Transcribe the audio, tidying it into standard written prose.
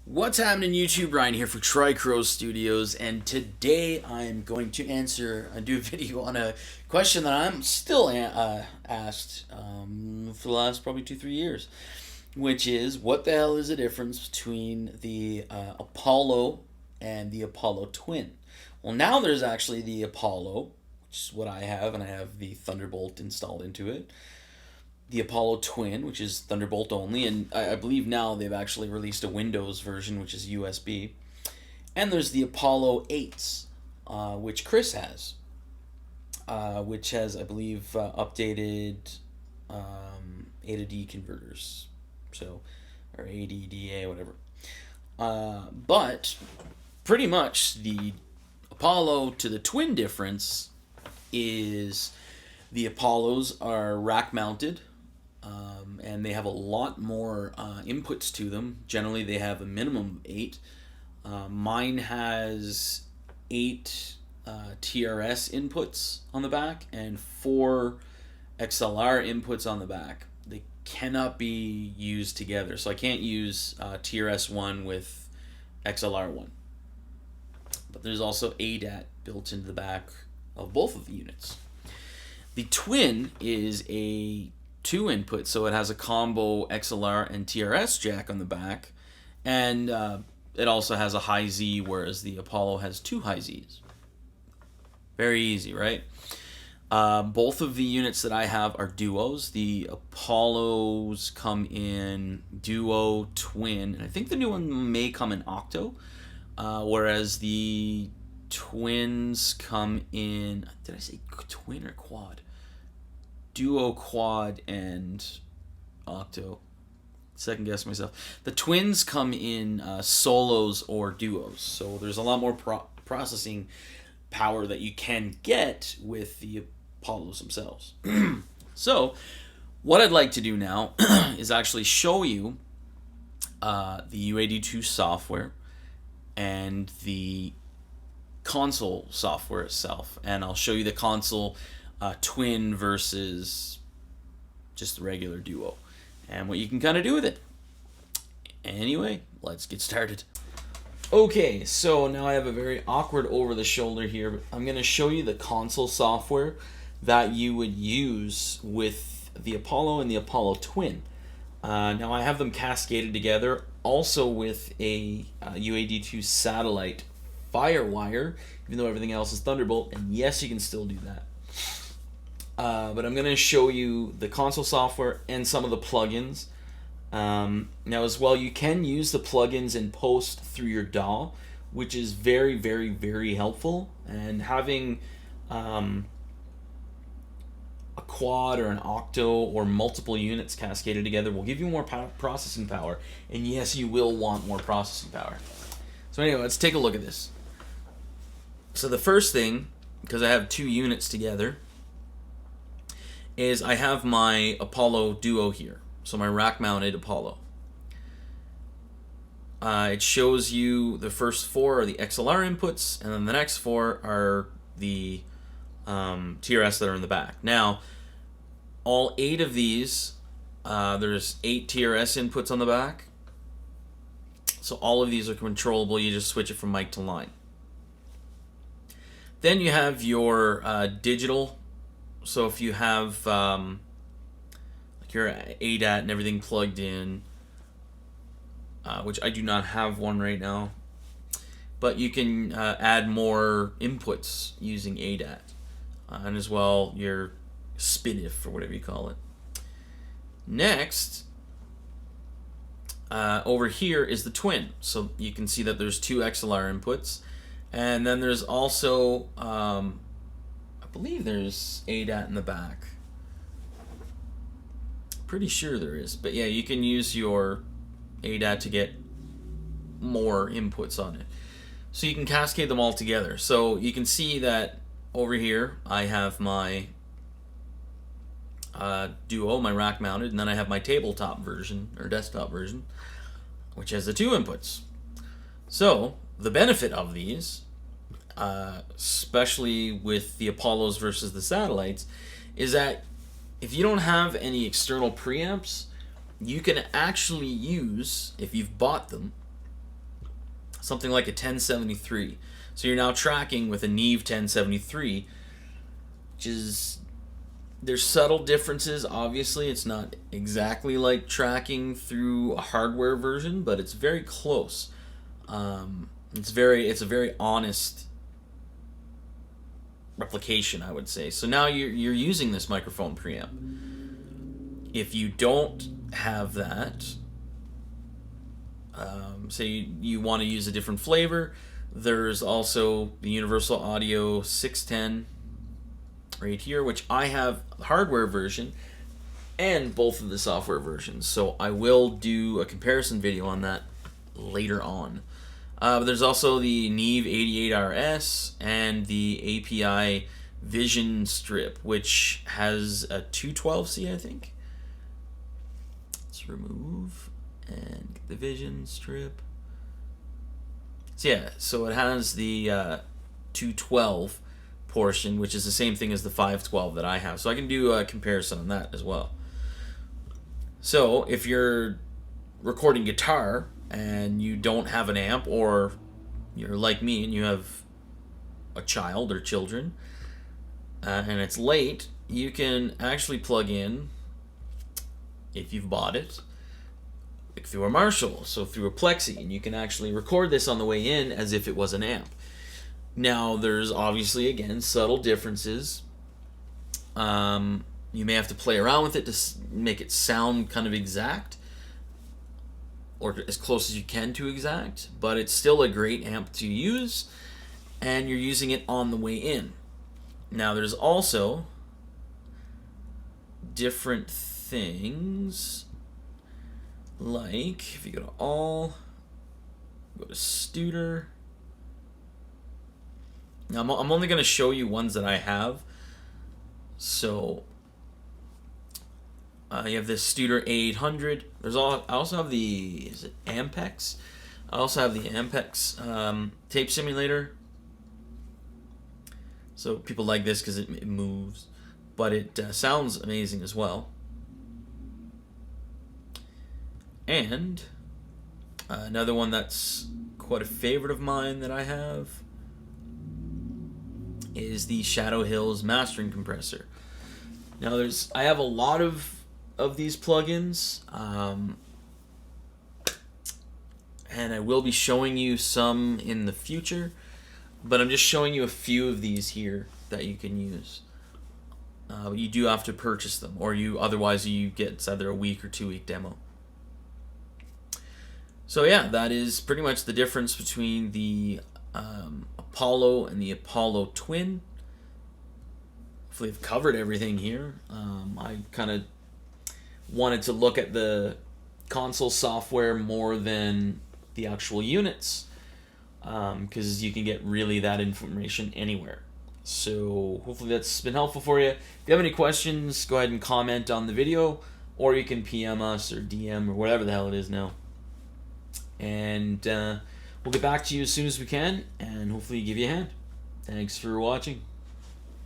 What's happening, YouTube? Ryan here for Tricrow Studios, and today I'm going to do a video on a question that I'm still asked for the last probably 2-3 years, which is what the hell is the difference between the Apollo and the Apollo twin? Well, now there's actually the Apollo, which is what I have, and I have the Thunderbolt installed into it, the Apollo Twin, which is Thunderbolt only, and I believe now they've actually released a Windows version, which is USB. And there's the Apollo 8s, which Chris has, which has, I believe, updated A to D converters, so, or ADDA, whatever. But pretty much the Apollo to the Twin difference is the Apollos are rack mounted. And they have a lot more inputs to them. Generally, they have a minimum of 8. Mine has 8 TRS inputs on the back and 4 XLR inputs on the back. They cannot be used together. So I can't use TRS1 with XLR1. But there's also ADAT built into the back of both of the units. The Twin is a 2 input, so it has a combo XLR and TRS jack on the back, and it also has a high Z, whereas the Apollo has 2 high Zs. Very easy, right? Both of the units that I have are duos. The Apollos come in duo, twin, and I think the new one may come in octo, whereas the twins come in, did I say twin or quad? Duo, quad, and octo. Second guess myself. The twins come in solos or duos, so there's a lot more processing power that you can get with the Apollos themselves. So, what I'd like to do now is actually show you the UAD2 software and the console software itself, and I'll show you the console twin versus just the regular duo and what you can kind of do with it. Anyway, let's get started. Okay, so now I have a very awkward over the shoulder here, but I'm going to show you the console software that you would use with the Apollo and the Apollo twin. Now I have them cascaded together also with a UAD2 satellite Firewire, even though everything else is Thunderbolt, and yes, you can still do that. But I'm going to show you the console software and some of the plugins. Now as well, you can use the plugins in post through your DAW, which is very, very, very helpful. And having a quad or an octo or multiple units cascaded together will give you more processing power. And yes, you will want more processing power. So anyway, let's take a look at this. So the first thing, because I have 2 units together, is I have my Apollo Duo here. So my rack-mounted Apollo. It shows you the first 4 are the XLR inputs, and then the next 4 are the TRS that are in the back. Now, all 8 of these, there's 8 TRS inputs on the back. So all of these are controllable. You just switch it from mic to line. Then you have your digital. So if you have like your ADAT and everything plugged in, which I do not have one right now, but you can add more inputs using ADAT, and as well your SPDIF or whatever you call it. Next, over here is the twin. So you can see that there's 2 XLR inputs, and then there's also I believe there's ADAT in the back. Pretty sure there is, but yeah, you can use your ADAT to get more inputs on it. So you can cascade them all together. So you can see that over here I have my Duo, my rack mounted, and then I have my tabletop version or desktop version, which has the 2 inputs. So the benefit of these, especially with the Apollos versus the satellites, is that if you don't have any external preamps, you can actually use, if you've bought them, something like a 1073. So you're now tracking with a Neve 1073, which is, there's subtle differences. Obviously, it's not exactly like tracking through a hardware version, but it's very close. It's a very honest replication, I would say. So now you're using this microphone preamp. If you don't have that, say you want to use a different flavor, there's also the Universal Audio 610 right here, which I have the hardware version and both of the software versions. So I will do a comparison video on that later on. But there's also the Neve 88RS and the API Vision Strip, which has a 212C, I think. Let's remove and get the Vision Strip. So yeah, so it has the 212 portion, which is the same thing as the 512 that I have. So I can do a comparison on that as well. So if you're recording guitar and you don't have an amp, or you're like me and you have a child or children, and it's late, you can actually plug in, if you've bought it, like through a Marshall, so through a Plexi, and you can actually record this on the way in as if it was an amp. Now, there's obviously, again, subtle differences. You may have to play around with it to make it sound kind of exact, or as close as you can to exact, but it's still a great amp to use, and you're using it on the way in. Now, there's also different things, like if you go to all, go to Studer. Now, I'm only going to show you ones that I have. So you have this Studer A800. I also have the, is it Ampex? I also have the Ampex tape simulator. So people like this because it moves, but it sounds amazing as well. And another one that's quite a favorite of mine that I have is the Shadow Hills mastering compressor. Now I have a lot of these plugins, and I will be showing you some in the future, but I'm just showing you a few of these here that you can use. You do have to purchase them, or otherwise you get either a week or 2 week demo. So yeah, that is pretty much the difference between the Apollo and the Apollo Twin. Hopefully I've covered everything here. I kind of wanted to look at the console software more than the actual units, because you can get really that information anywhere. So hopefully that's been helpful for you. If you have any questions, go ahead and comment on the video, or you can PM us or DM or whatever the hell it is now. And we'll get back to you as soon as we can, and hopefully give you a hand. Thanks for watching.